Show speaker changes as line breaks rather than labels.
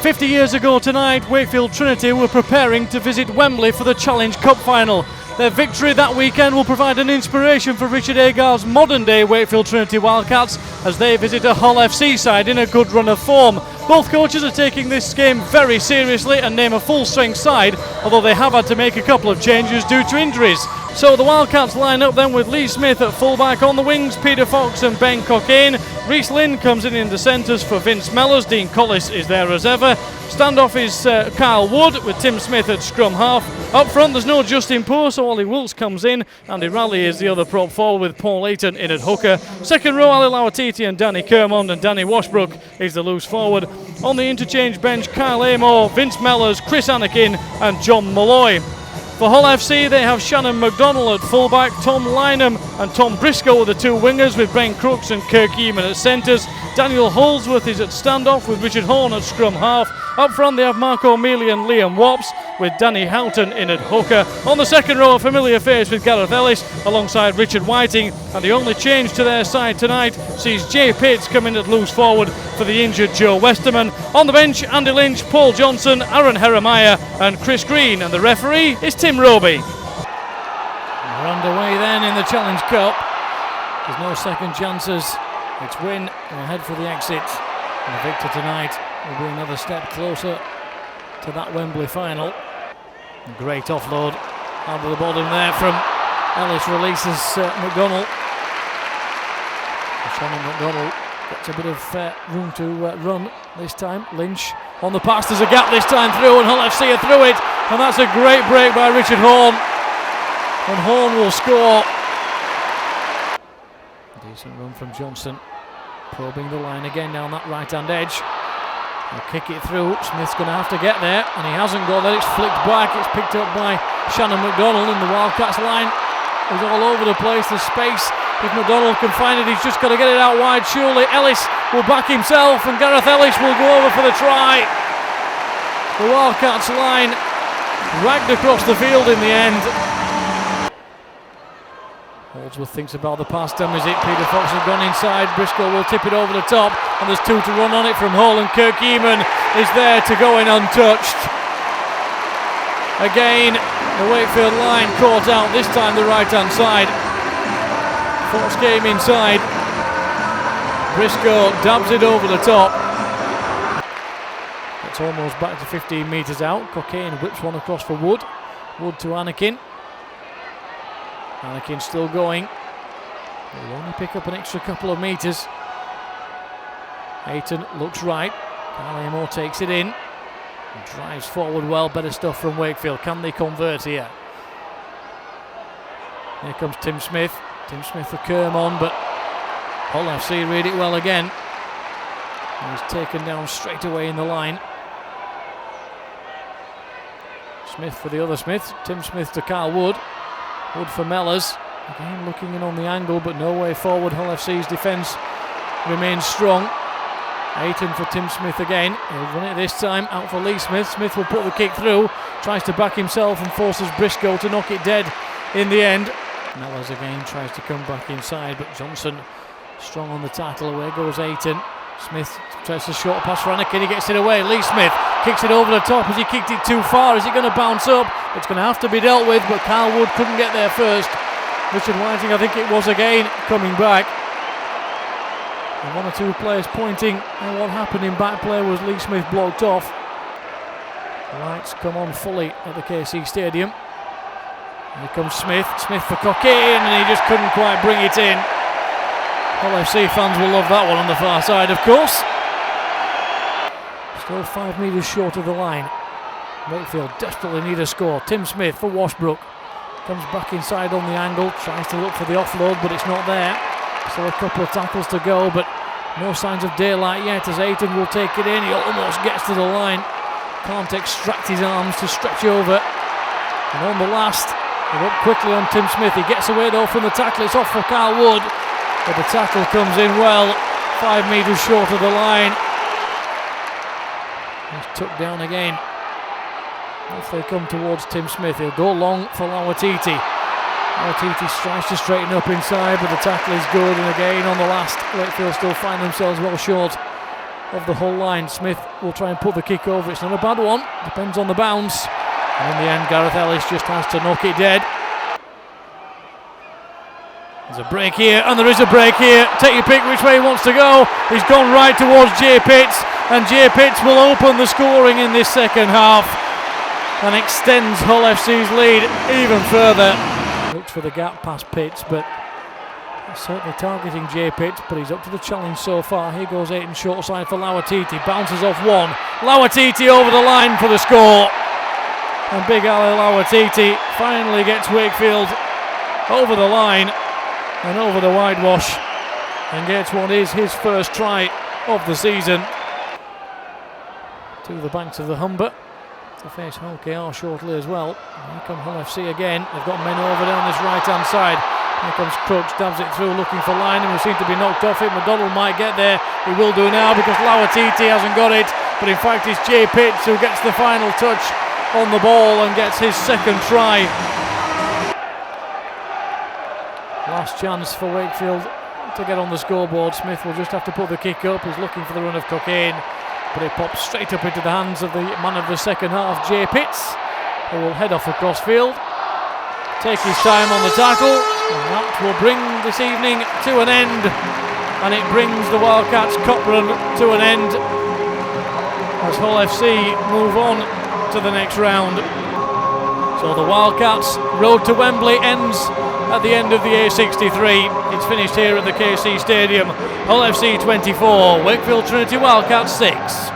50 years ago tonight, Wakefield Trinity were preparing to visit Wembley for the Challenge Cup final. Their victory that weekend will provide an inspiration for Richard Agar's modern-day Wakefield Trinity Wildcats as they visit a Hull FC side in a good run of form. Both coaches are taking this game very seriously and name a full-strength side, although they have had to make a couple of changes due to injuries. So the Wildcats line up then with Lee Smith at fullback, on the wings Peter Fox and Ben Cockayne. Rhys Lynn comes in the centres for Vince Mellors. Dean Collis is there as ever. Standoff is Kyle Wood with Tim Smith at scrum half. Up front there's no Justin Poor, so Ollie Wilkes comes in. Andy Raleigh is the other prop forward with Paul Ayton in at hooker. Second row Ali Lawatiti and Danny Kermond, and Danny Washbrook is the loose forward. On the interchange bench, Kyle Amor, Vince Mellors, Chris Anakin and John Malloy. For Hull FC, they have Shannon McDonnell at fullback, Tom Lynham and Tom Briscoe are the two wingers with Ben Crooks and Kirk Eaman at centres. Daniel Holsworth is at standoff with Richard Horn at scrum half. Up front they have Mark O'Mealy and Liam Wops with Danny Houghton in at hooker. On the second row, a familiar face with Gareth Ellis alongside Richard Whiting, and the only change to their side tonight sees Jay Pitts come in at loose forward for the injured Joe Westerman. On the bench, Andy Lynch, Paul Johnson, Aaron Heremiah and Chris Green, and the referee is Tim Roby. We're underway then in the Challenge Cup. There's no second chances. It's win and head for the exit. And the victor tonight will be another step closer to that Wembley final. Great offload out of the bottom there from Ellis, releases McDonnell. Shannon McDonnell gets a bit of room to run this time. Lynch on the pass, there's a gap this time through, and Hull FC are through it, and that's a great break by Richard Horn, and Horn will score. Decent run from Johnson, probing the line again down that right hand edge. He'll kick it through. Smith's going to have to get there, and he hasn't got there. It's flicked back, it's picked up by Shannon McDonnell, and the Wildcats line is all over the place. There's space if McDonnell can find it. He's just got to get it out wide. Surely Ellis will back himself, and Gareth Ellis will go over for the try. The Wildcats line ragged across the field in the end. Holdsworth thinks about the pass, is it? Peter Fox has gone inside, Briscoe will tip it over the top, and there's two to run on it from Hull, and Kirk Eaman is there to go in untouched. Again, the Wakefield line caught out, this time the right hand side. Fox came inside, Briscoe dabs it over the top. It's almost back to 15 metres out. Cockayne whips one across for Wood. Wood to Anakin. Anakin still going. He'll only pick up an extra couple of metres. Ayton looks right. Kyle Amor takes it in. And drives forward well. Better stuff from Wakefield. Can they convert here? Here comes Tim Smith. Tim Smith for Kermond, but Hull FC read it well again. And he's taken down straight away in the line. Smith for the other Smith. Tim Smith to Kyle Wood. Wood for Mellors, again looking in on the angle, but no way forward. Hull FC's defence remains strong. Ayton for Tim Smith again. He'll run it this time, out for Lee Smith. Smith will put the kick through, tries to back himself and forces Briscoe to knock it dead in the end. Mellors again tries to come back inside, but Johnson strong on the tackle. Away goes Ayton. Smith tries a short pass for Anakin, he gets it away. Lee Smith kicks it over the top. Has he kicked it too far? Is it going to bounce up? It's going to have to be dealt with, but Kyle Wood couldn't get there first. Richard Whiting, I think it was again, coming back. And one or two players pointing, and what happened in back play was Lee Smith blocked off. The lights come on fully at the KC Stadium. Here comes Smith. Smith for Cockayne, and he just couldn't quite bring it in. Hull FC fans will love that one on the far side, of course. Still 5 metres short of the line. Wakefield desperately need a score. Tim Smith for Washbrook. Comes back inside on the angle. Tries to look for the offload, but it's not there. Still a couple of tackles to go, but no signs of daylight yet as Ayton will take it in. He almost gets to the line. Can't extract his arms to stretch over. And on the last, they're up quickly on Tim Smith. He gets away though from the tackle. It's off for Kyle Wood. But the tackle comes in well, 5 metres short of the line. He's tucked down again. If they come towards Tim Smith, he'll go long for Lawatiti. Lawatiti tries to straighten up inside, but the tackle is good. And again on the last, Wakefield still find themselves well short of the Hull line. Smith will try and put the kick over. It's not a bad one, depends on the bounce. And in the end, Gareth Ellis just has to knock it dead. There's a break here, and there is a break here. Take your pick which way he wants to go. He's gone right towards Jay Pitts, and Jay Pitts will open the scoring in this second half and extends Hull FC's lead even further. Looks for the gap past Pitts, but certainly targeting Jay Pitts, but he's up to the challenge so far. Here goes Aiton short side for Lauatiti, bounces off one. Lauatiti over the line for the score. And Big Ali Lauatiti finally gets Wakefield over the line and over the wide wash and gets what is his first try of the season. To the banks of the Humber to face Hull KR shortly as well. Here come Hull FC again. They've got men over down this right hand side. Here comes Crooks, dabs it through looking for Lynham, who seem to be knocked off it. McDonald might get there. He will do now because Lauatiti hasn't got it, but in fact it's Jay Pitts who gets the final touch on the ball and gets his second try. Last chance for Wakefield to get on the scoreboard. Smith will just have to put the kick up. He's looking for the run of cocaine, but it pops straight up into the hands of the man of the second half, Jay Pitts, who will head off across field, take his time on the tackle, and that will bring this evening to an end, and it brings the Wildcats Cup run to an end as Hull FC move on to the next round. So the Wildcats' road to Wembley ends at the end of the A63. It's finished here at the KC Stadium. Hull FC 24, Wakefield Trinity Wildcats 6.